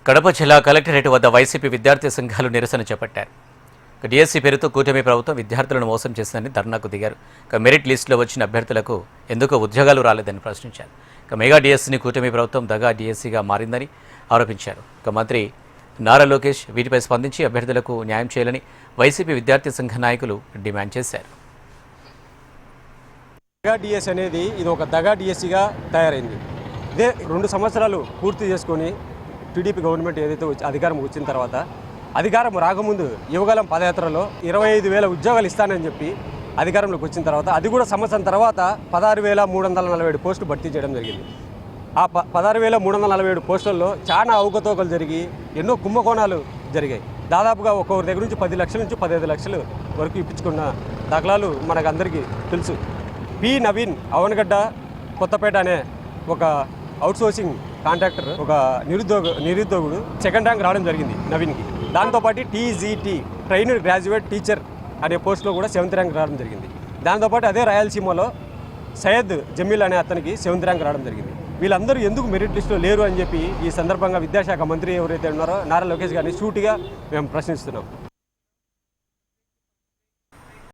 కడప జిల్లా కలెక్టరేట్ వద్ద వైసీపీ విద్యార్థి సంఘాలు నిరసన చేపట్టారు. డిఎస్సీ పేరుతో కూటమి ప్రభుత్వం విద్యార్థులను మోసం చేసిందని ధర్నాకు దిగారు. మెరిట్ లిస్టులో వచ్చిన అభ్యర్థులకు ఎందుకు ఉద్యోగాలు రాలేదని ప్రశ్నించారు. మెగా డిఎస్సీని కూటమి ప్రభుత్వం దగా డిఎస్సీగా మారిందని ఆరోపించారు. మంత్రి నారా లోకేష్ వీటిపై స్పందించి అభ్యర్థులకు న్యాయం చేయాలని వైసీపీ విద్యార్థి సంఘ నాయకులు డిమాండ్ చేశారు. మెగా డిఎస్ అనేది ఇది ఒక దగా డిఎస్సీగా తయారైంది. ఇదే 2 సంవత్సరాలు పూర్తి చేసుకొని టీడీపీ గవర్నమెంట్ ఏదైతే అధికారం వచ్చిన తర్వాత అధికారం రాకముందు యువగలం పదయాత్రలో 25,000 ఉద్యోగాలు ఇస్తానని చెప్పి అధికారంలోకి వచ్చిన తర్వాత అది కూడా సంవత్సరం తర్వాత 16,347 పోస్టులు భర్తీ చేయడం జరిగింది. ఆ 16,347 పోస్టుల్లో చాలా అవకతవకలు జరిగి ఎన్నో కుంభకోణాలు జరిగాయి. దాదాపుగా ఒక్కొక్కరి దగ్గర నుంచి 10 లక్షల నుంచి 15 లక్షలు వరకు ఇప్పించుకున్న దాఖలాలు మనకు అందరికీ తెలుసు. పి నవీన్ అవనగడ్డ కొత్తపేట అనే ఒక అవుట్సోర్సింగ్ కాంట్రాక్టర్ ఒక నిరుద్యోగుడు సెకండ్ ర్యాంక్ రావడం జరిగింది నవీన్కి. దాంతోపాటు టీజీటీ ట్రైన్డ్ గ్రాడ్యుయేట్ టీచర్ అనే పోస్టులో కూడా 7th ర్యాంక్ రావడం జరిగింది. దాంతోపాటు అదే రాయలసీమలో సయ్యద్ జమీల్ అనే అతనికి 7th ర్యాంక్ రావడం జరిగింది. వీళ్ళందరూ ఎందుకు మెరిట్ లిస్టులో లేరు అని చెప్పి ఈ సందర్భంగా విద్యాశాఖ మంత్రి ఎవరైతే ఉన్నారో నారా లోకేష్ గారిని సూటిగా మేము ప్రశ్నిస్తున్నాం.